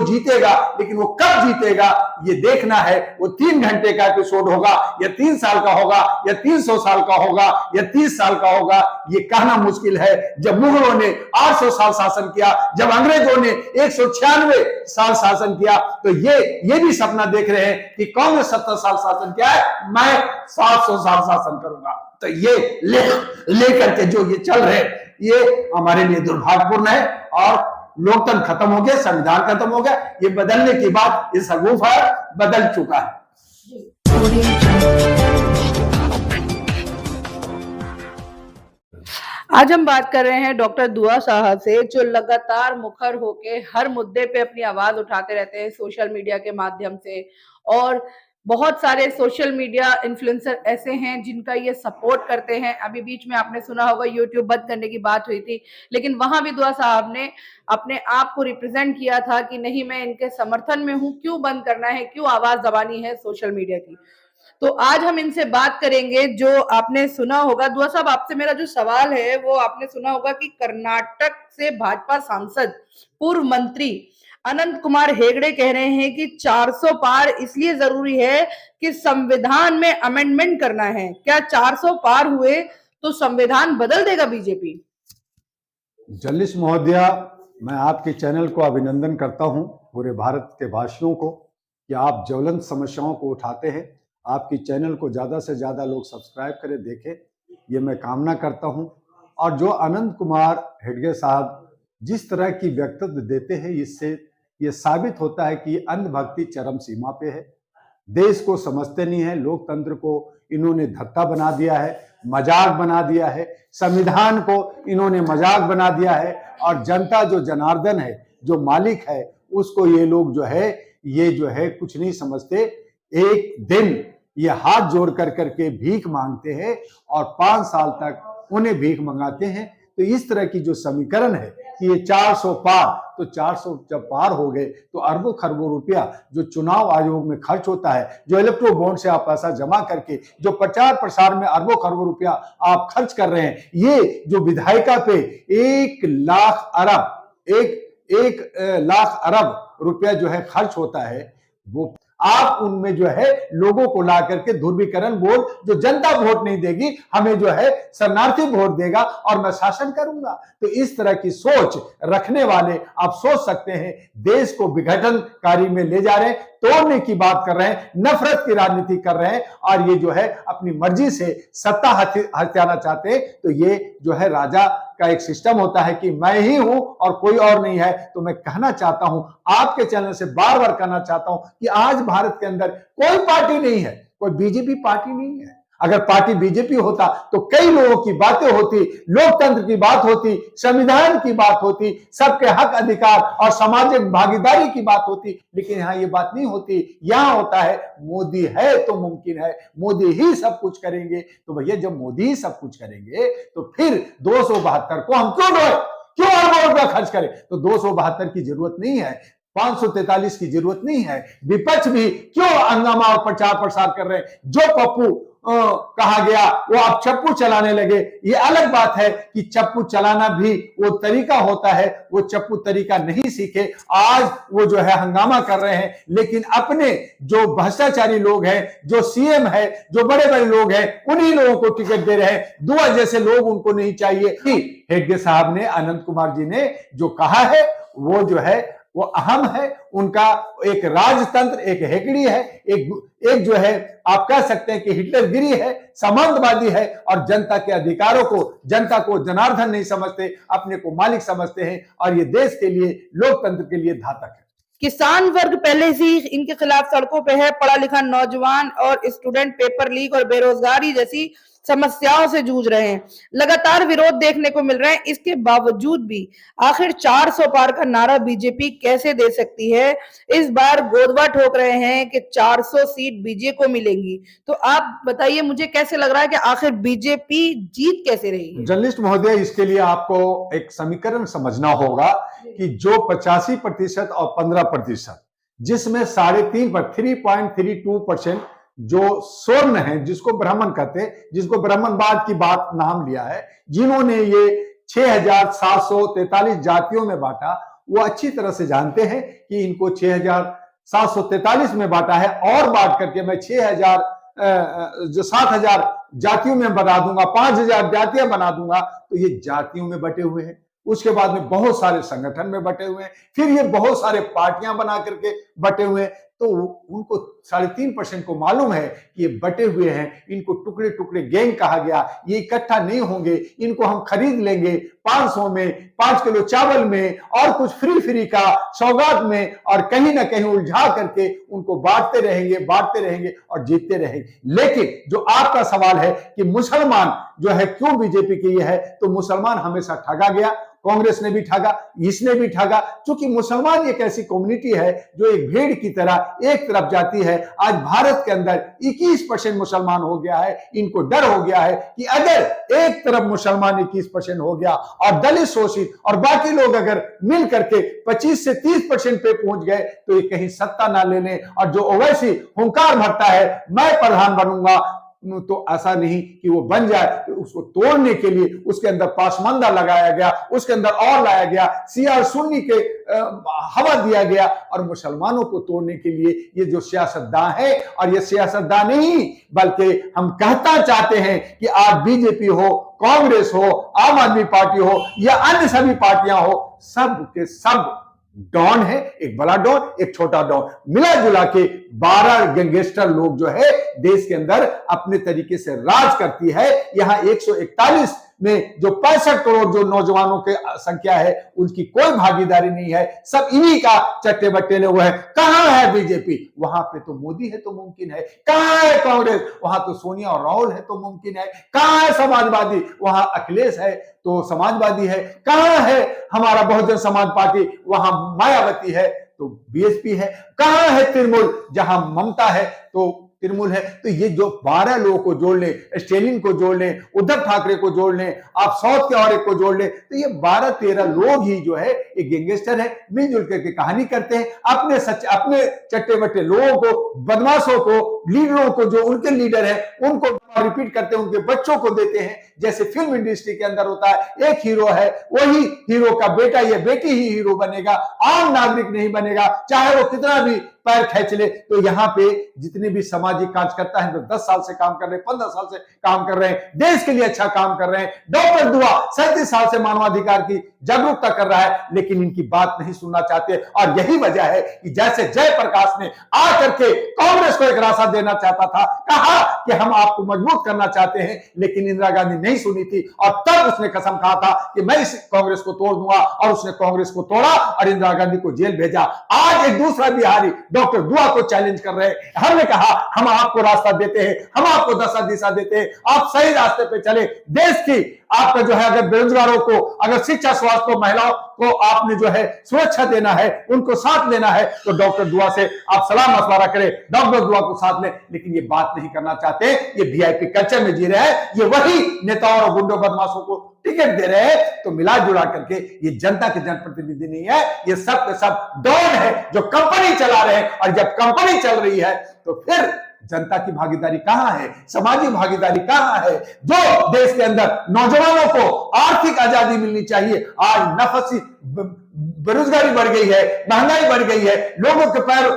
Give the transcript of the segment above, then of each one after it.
जीतेगा, लेकिन वो कब जीतेगा ये देखना है। वो 3 घंटे का एपिसोड होगा या 3 साल का होगा या 300 साल का होगा या 30 साल का होगा, ये कहना मुश्किल है। जब मुगलों ने 800 साल शासन किया, जब अंग्रेजों ने 196 साल शासन किया, तो ये भी सपना देख रहे हैं कि कांग्रेस 70 साल शासन किया है, मैं 700 साल शासन करूंगा। तो ये लेकर के जो ये चल रहे हैं, ये हमारे लिए दुर्भाग्यपूर्ण है। और लोकतंत्र खत्म हो गया, संविधान खत्म हो गया, ये बदलने की बात ये सगुफा बदल चुका है। आज हम बात कर रहे हैं डॉक्टर दुआ साहब से, जो लगातार मुखर होके हर मुद्दे पे अपनी आवाज उठाते रहते हैं सोशल मीडिया के माध्यम से। और बहुत सारे सोशल मीडिया इन्फ्लुएंसर ऐसे हैं जिनका ये सपोर्ट करते हैं। अभी बीच में आपने सुना होगा यूट्यूब बंद करने की बात हुई थी, लेकिन वहां भी दुआ साहब ने अपने आप को रिप्रेजेंट किया था कि नहीं, मैं इनके समर्थन में हूं, क्यों बंद करना है, क्यों आवाज दबानी है सोशल मीडिया की। तो आज हम इनसे बात करेंगे। जो आपने सुना होगा, दुआ साहब आपसे मेरा जो सवाल है वो आपने सुना होगा कि कर्नाटक से भाजपा सांसद पूर्व मंत्री अनंत कुमार हेगड़े कह रहे हैं कि 400 पार इसलिए जरूरी है कि संविधान में अमेंडमेंट करना है। क्या 400 पार हुए तो संविधान बदल देगा बीजेपी? जर्नलिस्ट महोदया, मैं आपके चैनल को अभिनंदन करता हूं, पूरे भारत के वासियों को, कि आप ज्वलंत समस्याओं को उठाते हैं। आपकी चैनल को ज़्यादा से ज़्यादा लोग सब्सक्राइब करें, देखें, ये मैं कामना करता हूं। और जो अनंत कुमार हेगड़े साहब जिस तरह की वक्तव्य देते हैं, इससे ये साबित होता है कि अंधभक्ति चरम सीमा पे है। देश को समझते नहीं है, लोकतंत्र को इन्होंने धत्ता बना दिया है, मजाक बना दिया है, संविधान को इन्होंने मजाक बना दिया है। और जनता जो जनार्दन है, जो मालिक है, उसको ये लोग जो है कुछ नहीं समझते। एक दिन ये हाथ जोड़ कर करके भीख मांगते हैं और 5 साल तक उन्हें भीख मंगाते हैं। तो इस तरह की जो समीकरण है कि ये 400 पार, तो 400 जब पार हो गए तो अरबों खरबों रुपया जो चुनाव आयोग में खर्च होता है, जो इलेक्ट्रो बॉन्ड से आप पैसा जमा करके जो प्रचार प्रसार में अरबों खरबों रुपया आप खर्च कर रहे हैं, ये जो विधायिका पे 1 लाख अरब रुपया जो है खर्च होता है, वो आप उनमें जो है लोगों को ला करके ध्रुवीकरण वोट, जो जनता वोट नहीं देगी, हमें जो है शरणार्थी वोट देगा और मैं शासन करूंगा। तो इस तरह की सोच रखने वाले आप सोच सकते हैं देश को विघटनकारी में ले जा रहे हैं, तोड़ने की बात कर रहे हैं, नफरत की राजनीति कर रहे हैं और ये जो है अपनी मर्जी से सत्ता हथियाना चाहते हैं। तो ये जो है राजा का एक सिस्टम होता है कि मैं ही हूं और कोई और नहीं है। तो मैं कहना चाहता हूं, आपके चैनल से बार बार कहना चाहता हूं कि आज भारत के अंदर कोई पार्टी नहीं है, कोई बीजेपी पार्टी नहीं है। अगर पार्टी बीजेपी होता तो कई लोगों की बातें होती, लोकतंत्र की बात होती, संविधान की बात होती, सबके हक अधिकार और सामाजिक भागीदारी की बात होती। लेकिन यहाँ ये बात नहीं होती। यहाँ होता है मोदी है तो मुमकिन है, मोदी ही सब कुछ करेंगे। तो भैया जब मोदी ही सब कुछ करेंगे तो फिर 272 को हम क्यों अरबों रुपया खर्च करें? तो 272 की जरूरत नहीं है, 543 की जरूरत नहीं है। विपक्ष भी क्यों हंगामा और प्रचार प्रसार कर रहे हैं? जो पप्पू कहा गया वो अब चप्पू चलाने लगे। ये अलग बात है कि चप्पू चलाना भी वो तरीका होता है, वो चप्पू तरीका नहीं सीखे, आज वो जो है हंगामा कर रहे हैं। लेकिन अपने जो भ्रष्टाचारी लोग हैं, जो सीएम है, जो बड़े बड़े लोग हैं, उन्हीं लोगों को टिकट दे रहे हैं। दुआ जैसे लोग उनको नहीं चाहिए। हेगड़े साहब ने, अनंत कुमार जी ने जो कहा है वो जो है वो अहम है। उनका एक राजतंत्र, एक हेगड़ी है, एक जो है आप कह सकते हैं कि हिटलरगिरी है, सामंतवादी है और जनता के अधिकारों को, जनता को जनार्दन नहीं समझते, अपने को मालिक समझते हैं और ये देश के लिए, लोकतंत्र के लिए घातक है। किसान वर्ग पहले से ही इनके खिलाफ सड़कों पे है। पढ़ा लिखा नौजवान और स्टूडेंट पेपर लीक और बेरोजगारी जैसी समस्याओं से जूझ रहे हैं। लगातार विरोध देखने को मिल रहा है। इसके बावजूद भी आखिर 400 पार का नारा बीजेपी कैसे दे सकती है? इस बार गोदवा ठोक रहे हैं कि 400 सीट बीजेपी को मिलेंगी। तो आप बताइए, मुझे कैसे लग रहा है कि आखिर बीजेपी जीत कैसे रही? जर्नलिस्ट महोदय, इसके लिए आपको एक समीकरण समझना होगा कि जो 85% और 15%, जिसमें 3.32% जो स्वर्ण है, जिसको ब्राह्मण कहते हैं, जिसको ब्राह्मणवाद की बात नाम लिया है, जिन्होंने ये 6743 जातियों में बांटा वो अच्छी तरह से जानते हैं कि इनको 6,743 में बांटा है और बांट करके मैं 6,000 जो 7,000 जातियों में बना दूंगा, 5,000 जातियां बना दूंगा, तो ये जातियों में बटे हुए हैं। उसके बाद में बहुत सारे संगठन में बटे हुए हैं, फिर ये बहुत सारे पार्टियां बना करके बटे हुए हैं। तो उनको 3.5% को मालूम है कि ये बटे हुए हैं, इनको टुकड़े टुकड़े गैंग कहा गया, ये इकट्ठा नहीं होंगे, इनको हम खरीद लेंगे 500 में, 5 किलो चावल में और कुछ फ्री का सौगात में, और कहीं ना कहीं उलझा करके उनको बांटते रहेंगे और जीतते रहेंगे। लेकिन जो आपका सवाल है कि मुसलमान जो है क्यों बीजेपी के ये है, तो मुसलमान हमेशा ठगा गया, कांग्रेस ने भी ठगा, इसने भी ठगा, क्योंकि मुसलमान एक ऐसी कम्युनिटी है जो एक भेड़ की तरह एक तरफ जाती है। आज भारत के अंदर 21% मुसलमान हो गया है। इनको डर हो गया है कि अगर एक तरफ मुसलमान 21% हो गया और दलित शोषित और बाकी लोग अगर मिल करके 25 से 30% पे पहुंच गए तो ये कहीं सत्ता ना ले लें, और जो ओवैसी हुंकार भरता है मैं प्रधान बनूंगा, तो ऐसा नहीं कि वो बन जाए। तो उसको तोड़ने के लिए उसके अंदर पासमानदा लगाया गया, उसके अंदर और लाया गया, सिया सुन्नी के हवा दिया गया, और मुसलमानों को तोड़ने के लिए ये जो सियासतदान है, और ये सियासतदान नहीं बल्कि हम कहना चाहते हैं कि आज बीजेपी हो, कांग्रेस हो, आम आदमी पार्टी हो या अन्य सभी पार्टियां हो, सब के सब डॉन है, एक बड़ा डॉन एक छोटा डॉन, मिला जुला के 12 गैंगस्टर लोग जो है देश के अंदर अपने तरीके से राज करती है। यहां 141 में जो 65 करोड़ जो नौजवानों की संख्या है उनकी कोई भागीदारी नहीं है, सब इन्हीं का चट्टे बट्टे हुए हैं। कहां है बीजेपी? वहां पे तो मोदी है तो मुमकिन है। कहां है कांग्रेस? वहां तो सोनिया और राहुल है तो मुमकिन है। कहां है समाजवादी? वहां अखिलेश है तो समाजवादी है। कहां है हमारा बहुजन समाज पार्टी? वहां मायावती है तो बीएसपी है। कहां है तृणमूल? जहां ममता है तो तृणमूल है। तो ये जो 12 लोगों को जोड़ लें, स्टेलिन को जोड़ लें, उद्धव ठाकरे को जोड़ लें, आप साउथ के और एक को जोड़ लें, तो ये 12-13 लोग ही जो है एक गैंगस्टर है, मिलजुल करके कहानी करते हैं। अपने चट्टे बट्टे लोगों को, बदमाशों को, लीडरों को, जो उनके लीडर है उनको रिपीट करते हैं, उनके बच्चों को देते हैं। जैसे फिल्म इंडस्ट्री के अंदर होता है, एक हीरो है, वही हीरो का बेटा या बेटी ही हीरो बनेगा, आम नागरिक नहीं बनेगा, चाहे वो कितना भी पैर खींच ले। तो यहाँ पे जितने भी सामाजिक कार्यकर्ता हैं, 10 साल से काम कर रहे हैं, 15 साल से काम कर रहे हैं, देश के लिए अच्छा काम कर रहे हैं। डॉक्टर दुआ 37 साल से मानवाधिकार की जागरूकता कर रहा है, लेकिन इनकी बात नहीं सुनना चाहते। और यही वजह है कि जैसे जयप्रकाश ने आकर के कांग्रेस को एक रास्ता देना चाहता था, कहा कि हम आपको मजबूत करना चाहते हैं, लेकिन इंदिरा गांधी नहीं सुनी थी, और तब उसने कसम खा था कि मैं इस कांग्रेस को तोड़ दूंगा, और उसने कांग्रेस को तोड़ा और इंदिरा गांधी को जेल भेजा। आज एक दूसरा बिहारी डॉक्टर दुआ को चैलेंज कर रहे हैं। हमने कहा हम आपको रास्ता देते हैं, हम आपको दशा दिशा देते हैं, आप सही रास्ते पे चले। देश की आपका जो है अगर बेरोजगारों को, अगर शिक्षा, स्वास्थ्य को, महिलाओं को आपने जो है सुरक्षा देना है, उनको साथ लेना है, तो डॉक्टर दुआ से आप सलाह मशवरा करें, डॉक्टर दुआ को साथ लें। लेकिन ये बात नहीं करना चाहते, ये वीआईपी कल्चर में जी रहे हैं, ये वही नेताओं और गुंडों बदमाशों को टिकट दे रहे हैं। तो मिला जुला करके ये जनता के जनप्रतिनिधि नहीं है, ये सब के सब डॉन है जो कंपनी चला रहे हैं। और जब कंपनी चल रही है तो फिर जनता की भागीदारी कहां है, सामाजिक भागीदारी कहां है? जो देश के अंदर नौजवानों को आर्थिक आजादी मिलनी चाहिए, आज नफसी बेरोजगारी बढ़ गई है, महंगाई बढ़ गई है, लोगों के पैर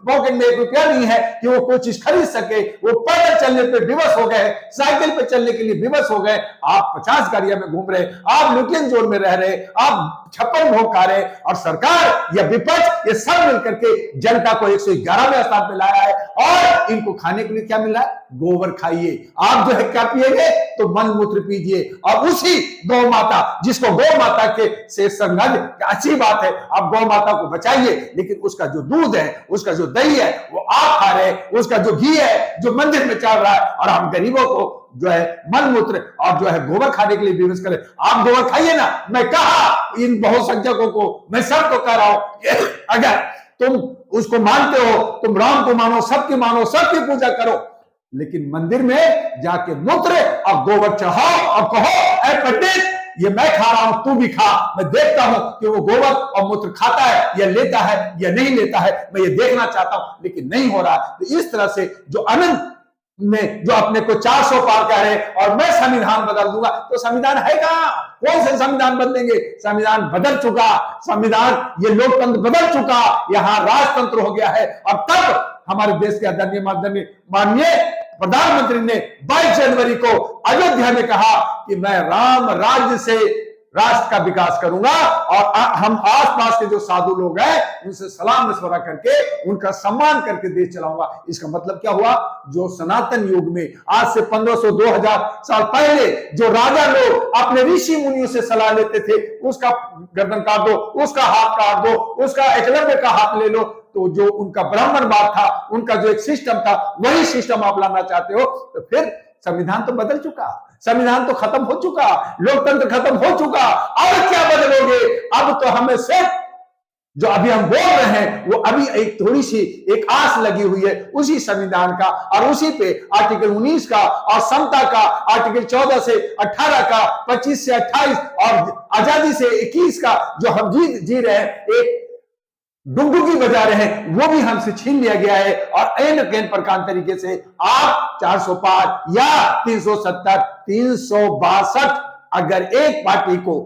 पॉकेट में 1 रुपया नहीं है कि वो कोई चीज खरीद सके, वो पैदल चलने पे विवश हो गए, साइकिल पे चलने के लिए विवश हो गए। आप 50 गाड़ियां में घूम रहे, आप लुटियन जोन में रह रहे, आप 56 भोग खा रहे, और सरकार या विपक्ष ये सब मिलकर के जनता को 111वें स्थान पे लाया है। और इनको खाने के लिए क्या मिल रहा है? गोबर खाइए। आप जो है क्या पिएंगे? तो मन मूत्र पीजिए, और उसी गौ माता, जिसको गौ माता के से संगत, अच्छी बात है, आप गौ माता को बचाइए, लेकिन उसका जो दूध है, उसका जो दही है वो आप खा रहे हैं, उसका जो घी है जो मंदिर में चल रहा है, और हम गरीबों को जो है मल मूत्र और जो है गोबर खाने के लिए विवश करें। आप गोबर खाइए ना। मैं कहा इन बहुसंख्यकों को, मैं सबको कह रहा हूं, अगर तुम उसको मानते हो, तुम राम को मानो, सबकी मानो, सबकी पूजा करो, लेकिन मंदिर में जाके मूत्र और गोबर चढ़ाओ और कहो ऐ पंडित ये मैं खा रहा हूं, तू भी खा, मैं देखता हूं कि वो गोबर और मूत्र खाता है या लेता है या नहीं लेता है, मैं ये देखना चाहता हूं, लेकिन नहीं हो रहा। तो इस तरह से जो अनंत में जो अपने को 400 पार कह रहे और मैं संविधान बदल दूंगा, तो संविधान है कहां? कौन से संविधान बदलेंगे? संविधान बदल चुका, संविधान ये लोकतंत्र बदल चुका, यहां राजतंत्र हो गया है। और तब हमारे देश के आदरणीय माननीय प्रधानमंत्री ने 22 जनवरी को अयोध्या में कहा कि मैं राम राज्य से राष्ट्र का विकास करूंगा और हम आसपास के जो साधु लोग हैं उनसे सलाम मशवरा करके उनका सम्मान करके देश चलाऊंगा। इसका मतलब क्या हुआ? जो सनातन युग में आज से 1500-2000 साल पहले जो राजा लोग अपने ऋषि मुनियों से सलाह लेते थे, उसका गर्दन काट दो, उसका हाथ काट दो, उसका एकलव्य का हाथ ले लो, तो जो उनका ब्राह्मणवाद था, उनका जो एक सिस्टम था, वही सिस्टम आप लाना चाहते हो, तो फिर संविधान तो बदल चुका, संविधान तो खत्म हो चुका, लोकतंत्र खत्म हो चुका, अब क्या बदलोगे? अब तो हमें सिर्फ जो अभी हम बोल रहे हैं वो अभी एक थोड़ी सी एक आस लगी हुई है उसी संविधान का, और उसी पे आर्टिकल 19 का और समता का, आर्टिकल 14 से 18 का, 25 से 28 और आजादी से 21 का जो हम जी रहे हैं, एक डुगडुगी बजा रहे हैं, वो भी हमसे छीन लिया गया है। और एन कैन प्रकार तरीके से आप 405 या 370, 362 अगर एक पार्टी को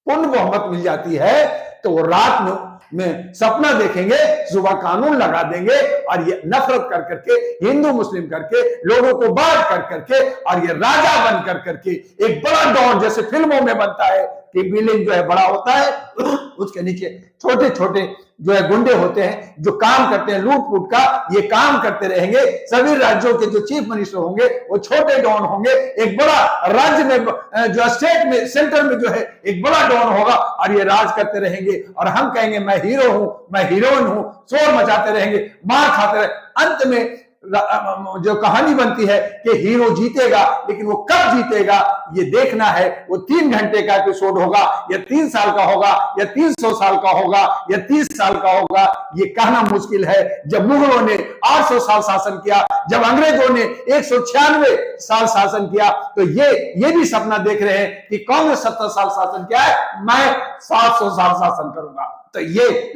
पूर्ण बहुमत मिल जाती है तो वो रात में सपना देखेंगे, सुबह कानून लगा देंगे और ये नफरत कर करके, हिंदू मुस्लिम करके, लोगों को बांट कर करके और ये राजा बन कर करके एक बड़ा डॉन जैसे फिल्मों में बनता है कि विलेन जो है बड़ा होता है, उसके नीचे छोटे छोटे जो है गुंडे होते हैं जो काम करते हैं लूट फूट का, ये काम करते रहेंगे। सभी राज्यों के जो चीफ मिनिस्टर होंगे वो छोटे डॉन होंगे, एक बड़ा राज्य में जो स्टेट में सेंटर में जो है एक बड़ा डॉन होगा और ये राज करते रहेंगे और हम कहेंगे मैं हीरो हूं, मैं हीरोइन हूं, शोर मचाते रहेंगे, मार खाते रहेंगे। अंत में जो कहानी बनती है कि हीरो जीतेगा, लेकिन वो कब जीतेगा ये देखना है। वो 3 घंटे का एपिसोड होगा या 3 साल का होगा या 300 साल का होगा या 30 साल का होगा, ये कहना मुश्किल है। जब मुगलों ने 800 साल शासन किया, जब अंग्रेजों ने 196 साल शासन किया, तो ये भी सपना देख रहे हैं कि कांग्रेस 70 साल शासन किया है, मैं 700 साल शासन करूंगा। तो ये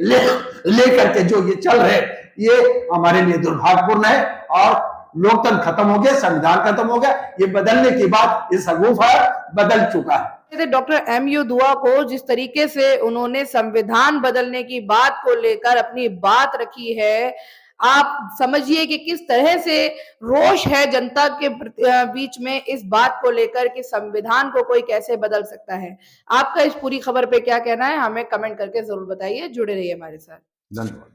लेकर के जो ये चल रहे ये हमारे लिए दुर्भाग्यपूर्ण है और लोकतंत्र खत्म हो गया, संविधान खत्म हो गया। ये बदलने की बात इस सगुफा बदल चुका है। डॉक्टर एमयू दुआ को जिस तरीके से उन्होंने संविधान बदलने की बात को लेकर अपनी बात रखी है, आप समझिए कि किस तरह से रोष है जनता के बीच में इस बात को लेकर कि संविधान को कोई कैसे बदल सकता है। आपका इस पूरी खबर पे क्या कहना है, हमें कमेंट करके जरूर बताइए। जुड़े रहिए हमारे साथ। धन्यवाद।